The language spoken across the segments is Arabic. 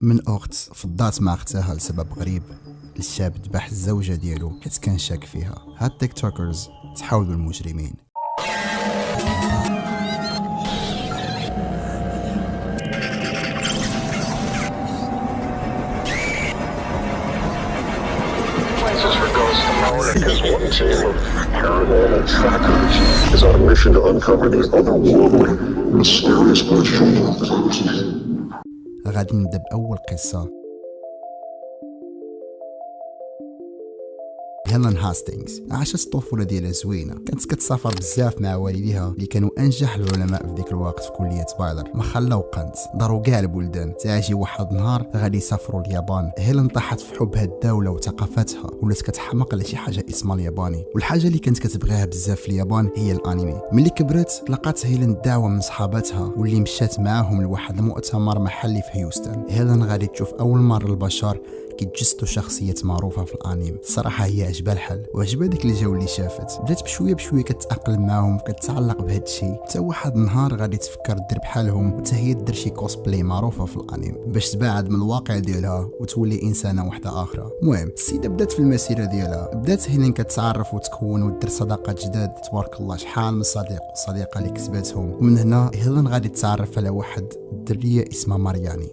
من أخت فضات مع أختها لسبب غريب. الشاب ذبح الزوجة ديالو حيت كان شاك فيها. هاد تيك توكرز تحاولوا المجرمين. Is one team of paranormal trackers is on a mission to uncover the otherworldly, mysterious creatures. غادي نبدا بأول قصة. هيلين هاستينغز عاشت الطفولة ديالها زوينة، كانت كتسافر بزاف مع والديها اللي كانوا أنجح العلماء في ديك الوقت في كلية بايلر. ما خلاو قنت، داروا كاع البلدان تاجي واحد نهار غادي يسافروا اليابان. هيلين طاحت في حب هاد الدولة وثقافتها، ولات كتحمق على شي حاجة اسمها الياباني. والحاجة اللي كانت كتبغيها بزاف في اليابان هي الانمي. ملي كبرت لقات هيلين الدعوة من صحاباتها واللي مشات معاهم لواحد المؤتمر محلي في هيوستن. هيلين غادي تشوف أول مرة البشر كيتجسدوا شخصيات معروفه في الانيم. الصراحه هي عجبها الحل وعجبها ديك الجو اللي شافت. بدات بشويه كتاقلم معاهم، كتعلق بهذا الشيء، حتى واحد النهار غادي تفكر دير بحالهم وحتى هي دير شي كوسبلاي معروفه في الانيم باش تبعد من الواقع ديالها وتولي انسانه وحده اخرى. المهم السيده بدات في المسيره ديالها. بدات هيلين كتعرف وتكون ودير صداقات جداد. تبارك الله شحال من صديق وصديقه اللي كسبتهم. ومن هنا هيلين غادي تتعرف على واحد الدريه اسمها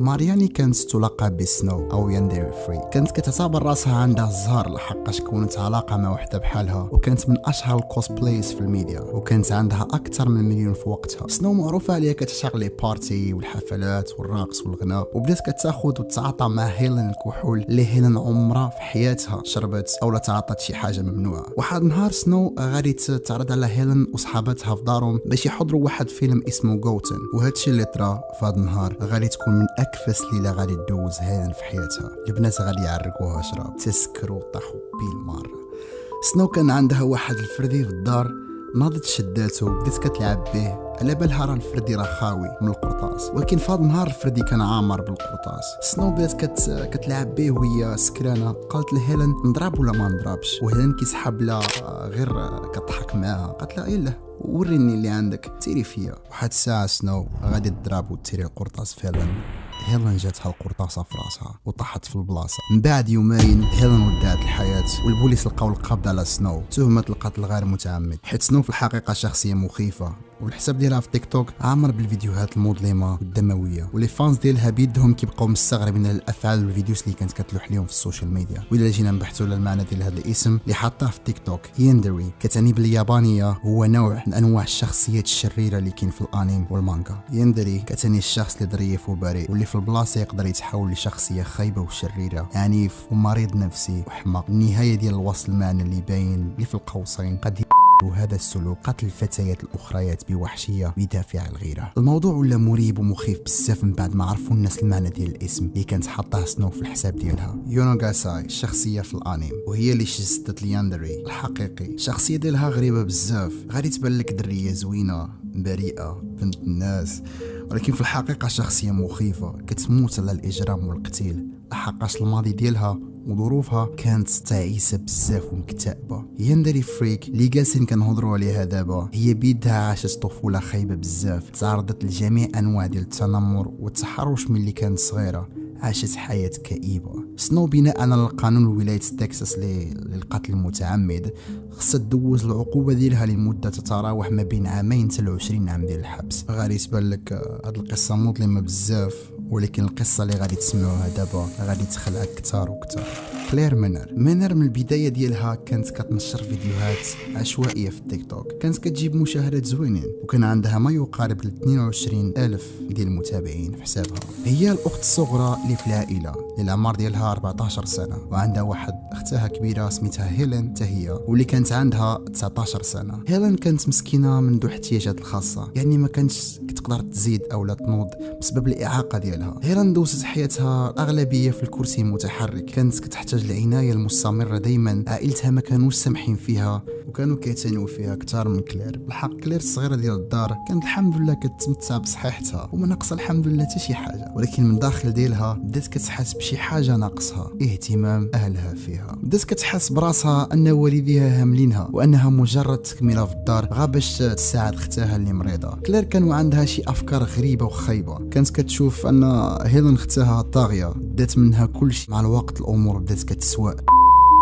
مارياني كانت تلقب بسنو او يانديري. كانت كتعتبر راسها عندها الزهر لحقاش كونت علاقه مع وحده بحالها، وكانت من اشهر الكوسبلايز في الميديا، وكانت عندها اكثر من مليون في وقتها. سنو معروفه عليها كتشغل لي بارتي والحفلات والرقص والغناء، وبدات كتاخذ وتتعاطى مع هيلين الكحول اللي هيلين عمرها في حياتها شربت او تعاطت شي حاجه ممنوعه. واحد النهار سنو غادي تعرض على هيلين وصحاباتها في دارهم باش يحضروا واحد فيلم اسمه جوتن، وهادشي اللي طرا في هذا النهار غادي تكون من اكفس ليله غادي تدوز هيلين في حياتها. البنات غادي يعرقوها شراب، تسكروا وطاحوا بالمره. سنو كان عندها واحد الفردي في الدار، ناضت شداته وبدات كتلعب به، على بالها راه الفردي راه خاوي من القرطاس، ولكن في هذا النهار الفردي كان عامر بالقرطاس. سنو بدات كتلعب به وهي سكرانه. قالت لهيلين نضرب ولا ما نضربش، وهيلين كيسحب لها غير كتضحك معاها. قالت لها يلا وريني اللي عندك، تيري فيا. واحد الساعه سنو غادي تضرب وتيري القرطاس في هيلين جاتها القرطاسه في راسها وطاحت في البلاصه. من بعد يومين هيلين ودات الحياه، والبوليس لقاو القبض على سنو تهمه القتل غير متعمد، حيت سنو في الحقيقه شخصيه مخيفه، والحساب ديالها في تيك توك عامر بالفيديوهات المظلمه والدمويه، ولي فانز ديالها بيدهم كيبقاو مستغربين على الافعال والفيديوز اللي كانت كتلوح لهم في السوشيال ميديا. وإلا جينا نبحثوا على المعنى ديال هذا الاسم اللي حاطاه في تيك توك، ياندري كتعني باليابانيه هو نوع من انواع الشخصيات الشريره اللي كاين في الانيم والمانجا. ياندري كتعني الشخص اللي ظريف وبريء، واللي في البلاصه يقدر يتحول لشخصيه خايبه وشريره، عنيف ومريض نفسي وحماق. النهايه ديال الوصل المعنى اللي باين اللي في القوسين قد وهذا السلوك قتل الفتيات الاخريات بوحشيه بدافع الغيره. الموضوع ولا مريب ومخيف بزاف من بعد ما عرفوا الناس المعنى ديال الاسم اللي كانت حاطاه سنو في الحساب ديالها. يونوغاساي الشخصيه في الانيم، وهي اللي جسدت لياندري الحقيقي. الشخصيه ديالها غريبه بزاف، غادي تبان لك دريه زوينه بريئه بنت الناس، ولكن في الحقيقه شخصيه مخيفه كتموت على الاجرام والقتيل، لحقاش الماضي ديالها وظروفها كانت تعيسه بزاف ومكتئبه. ياندري فريك اللي جالسين كنهضروا عليها دابا، هي بيدها عاشت طفوله خايبه بزاف، تعرضت لجميع انواع ديال التنمر والتحرش من اللي كانت صغيره، عاشت حياة كئيبة. سنو بناء على القانون ولاية تكساس للقتل المتعمد خصها تدوز العقوبة ديالها لمدة تتراوح ما بين 2 حتى 20 عام ديال الحبس. غادي تبان لك هاد القصة مظلمة بزاف، ولكن القصة اللي غادي تسمعوها دابا غادي تخلعك كتار وكتار. كلير مينر من البداية ديالها كانت كتنشر فيديوهات عشوائية في التيك توك، كانت كتجيب مشاهدات زوينين، وكان عندها ما يقارب ل 22 ألف ديال المتابعين في حسابها. هي الأخت الصغرى اللي في العائلة، اللي العمر ديالها 14 سنة، وعندها واحد أختها كبيرة سميتها هيلين هي، واللي كانت عندها 19 سنة. هيلين كانت مسكينة من ذو احتياجات الخاصة، يعني ما كانتش كتقدر تزيد أو لا تنوض بسبب الإعاقة ديالها. هيلين دوزت حياتها الأغلبية في الكرسي المتحرك، كانت كتحتاج العناية المستمرة دايما. عائلتها ما كانوش سامحين فيها وكانوا كيعتنيو فيها اكثر من كلير. بالحق كلير الصغيره ديال الدار كانت الحمد لله كتمتع بصحيحتها وما ناقصه الحمد لله حتى شي حاجه، ولكن من داخل ديالها بدات كتحس بشي حاجه ناقصها، اهتمام اهلها فيها. بدات كتحس براسها ان والديها هاملينها وانها مجرد تكمله في الدار غا باش تساعد اختها اللي مريضه. كلير كان عندها شي افكار غريبه وخايبه، كانت كتشوف ان هيلين اختها طاغيه، دات منها كلشي. مع الوقت الامور بدات كتسوء.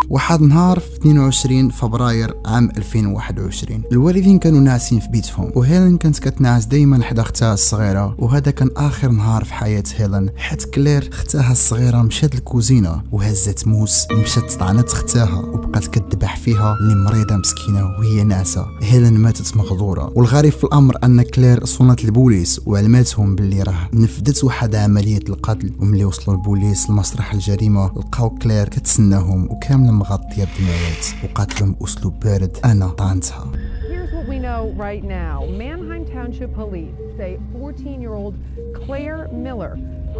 واحد نهار في 22 فبراير عام 2021 الوالدين كانوا ناعسين في بيتهم، وهيلين كانت كتنعس دايما حدا اختها الصغيره، وهذا كان اخر نهار في حياه هيلين، حيت كلير اختها الصغيره مشات للكوزينه وهزت موس ومشات طعنت اختها وبقات كتذبح فيها اللي مريضه مسكينه وهي ناعسه. هيلين ماتت مغدوره، والغريب في الامر ان كلير صونت البوليس وعلماتهم باللي راه نفذت واحد عمليه القتل. وملي وصلوا البوليس لمسرح الجريمه لقاو كلير كتسناهم وكامله مغطيه بدموعات وقاتلهم باسلوب بارد: انا طعنتها. Here's what we know right now. Manheim Township Police say 14-year-old Claire Miller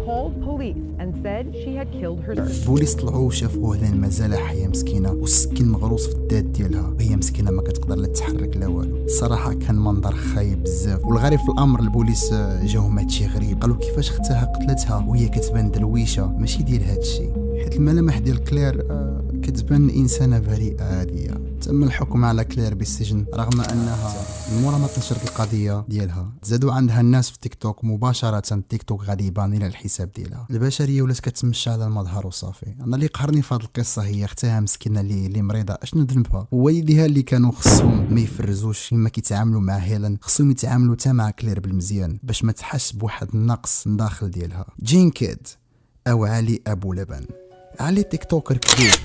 called police and said she had killed her sister. البوليس طلعوا وشافوا هلين مازال حيه مسكينه والسكين مغروس في الداد ديالها وهي مسكينه ما كتقدر لا تتحرك لا والو. الصراحه كان منظر خايب بزاف، والغريب في الامر البوليس جاهم هادشي غريب، قالوا كيفاش اختها قتلتها وهي كتبان درويشه ماشي ديال هادشي، حيت الملامح ديال كلير كتبان انسانه بريئه عاديه. تم الحكم على كلير بالسجن رغم انها من مورا ما تنشرت القضيه ديالها زادوا عندها الناس في تيك توك مباشره. تيك توك غادي يبان لها الحساب ديالها. البشريه ولات كتمشى على المظهر وصافي. انا اللي قهرني في هذه القصه هي اختها مسكينه اللي مريضه، اشنو ذنبها؟ ووالديها اللي كانوا خصهم ما يفرزوش كيما كيتعاملوا مع هيلين، خصهم يتعاملوا حتى مع كلير بالمزيان باش ما تحس بواحد النقص من داخل ديالها. جين كيد او علي ابو لبن. علي تيك توكر كبير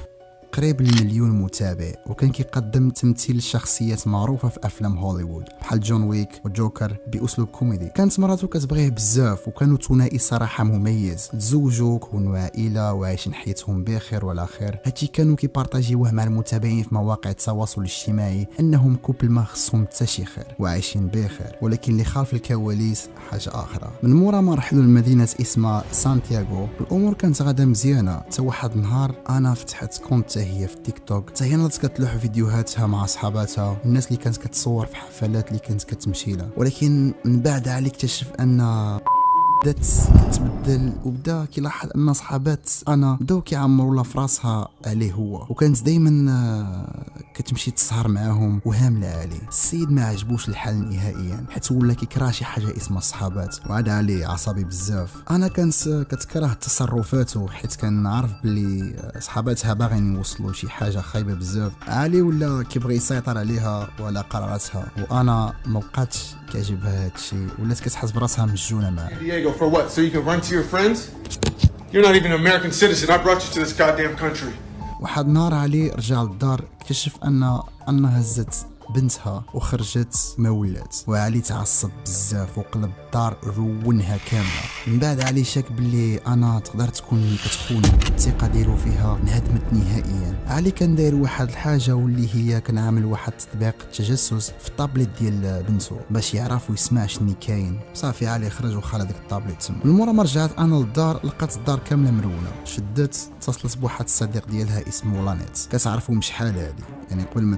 قريب ل1,000,000 متابع، وكان كيقدم تمثيل شخصيات معروفه في افلام هوليوود بحال جون ويك وجوكر باسلوب كوميدي. كانت مراته كتبغيه بزاف وكانوا ثنائي صراحه مميز، تزوجوا كونوا عائله وعايشين حياتهم بخير وعلى خير. هادشي كانوا كيبارطاجيوه مع المتابعين في مواقع التواصل الاجتماعي انهم كوبل ما خصهم حتى شي خير وعايشين بخير. ولكن اللي خلف الكواليس حاجه اخرى. من مورا ما رحلوا لمدينه اسمها سانتياغو الامور كانت غادا مزيانه، حتى واحد النهار انا فتحت كونت هي في تيك توك، حتى هي ناضت كتلوح فيديوهاتها مع صحاباتها والناس اللي كانت كتصور في حفلات اللي كانت كتمشي لها. ولكن من بعد علي اكتشف ان بدات كتبدل وبدا كيلاحظ ان صحابات انا بداو كيعمروا لها في راسها عليه هو، وكانت دايما كتمشي تسهر معاهم وهامله عليه. السيد ما عجبوش الحال نهائيا حيت ولا كيكره شي حاجه اسمها الصحابات، وعاد عليه عصبي بزاف. انا كنت كتكره تصرفاته حيت كنعرف باللي صحاباتها باغيين يوصلوا شي حاجه خايبه بزاف. علي ولا كيبغي يسيطر عليها وعلى قراراتها، وانا ما بقاتش كيعجبها هادشي، ولات كتحس براسها مسجونه معاه. Diego, for what? So you can run to your friends? You're not even an American citizen. I brought you to this goddamn country. واحد نهار علي رجع للدار اكتشف ان هزت بنتها وخرجت ما ولات، وعلي تعصب بزاف وقلب الدار رونها كامله. من بعد علي شك باللي انا تقدر تكون كتخوني، الثقه ديالو فيها انهدمت نهائيا. علي كان داير واحد الحاجه واللي هي كان عامل واحد تطبيق تجسس في الطابليت ديال بنته باش يعرف ويسمع شنو كاين. صافي علي خرج وخلى ديك الطابليت تما. من مورا ما رجعت انا للدار لقات الدار كامله مرونه. شدت اتصلت بواحد الصديق ديالها اسمه لانيت، كتعرفهم شحال هادي يعني قبل ما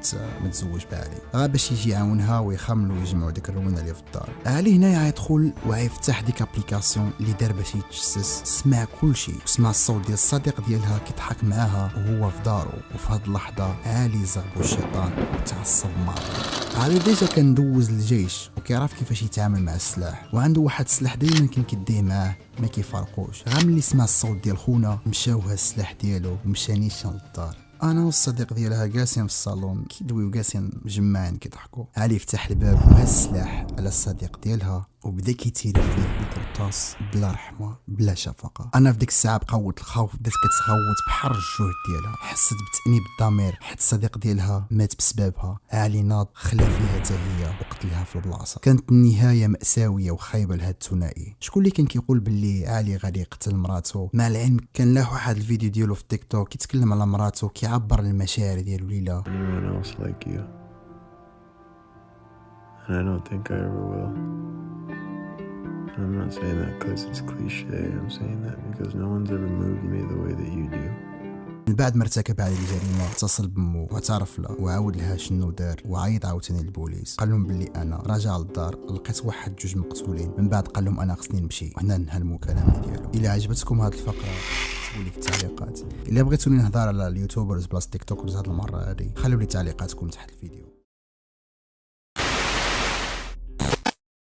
تزوج بعلي، باش يجي يعاونها ويخملوا ويجمعوا ديك الروينه اللي في الدار. علي هنايا غيدخل وغيفتح ديك ابليكاسيون اللي دار باش يتجسس. سمع كلشي وسمع الصوت ديال الصديق ديالها كيضحك معاها وهو في دارو. وفي هاد اللحظه علي زغبو الشيطان وتعصب مرة. علي ديجا كان دوز الجيش وكيعرف كيفاش يتعامل مع السلاح، وعنده واحد السلاح دايما كان كيديه معاه ما كيفارقوش. غير ملي سمع الصوت ديال خونا مشاو هز السلاح ديالو ومشى نيشان للدار. انا والصديق ديالها جالسين في الصالون كيدويو جالسين مجمعين كيضحكوا. علي فتح الباب وهز السلاح على الصديق ديالها وبدا كيتيري فيه بالقرطاس بلا رحمه بلا شفقه. انا في ديك الساعه بقوت الخوف، بدات كتغوت بحر الجهد ديالها، حست بتأنيب الضمير حيت الصديق ديالها مات بسببها. علي ناض خلا فيها حتى هي وقتلها في البلاصه. كانت النهايه مأساويه وخايبه لهاد الثنائي. شكون اللي كان كيقول باللي علي غادي يقتل مراته؟ مع العلم كان له واحد الفيديو ديالو في تيك توك كيتكلم على مراته كيعبر المشاعر ديالو ليلى. And I don't think I ever will. And I'm not saying that because it's cliche. I'm saying that because no one's ever moved me the way that you do. من بعد ما ارتكب هذه الجريمه اتصل بمو واعترف له وعاود لها شنو دار، وعيط عاوتاني للبوليس قال لهم باللي انا راجع للدار لقيت واحد جوج مقتولين. من بعد قال لهم انا خصني نمشي، وهنا ننهى المكالمه ديالو. الا عجبتكم هذه الفقره كتبوا لي في التعليقات. الا بغيتوني نهضر على اليوتيوبرز بلاص تيك توكرز هذه المره هذه خلوا لي تعليقاتكم تحت الفيديو.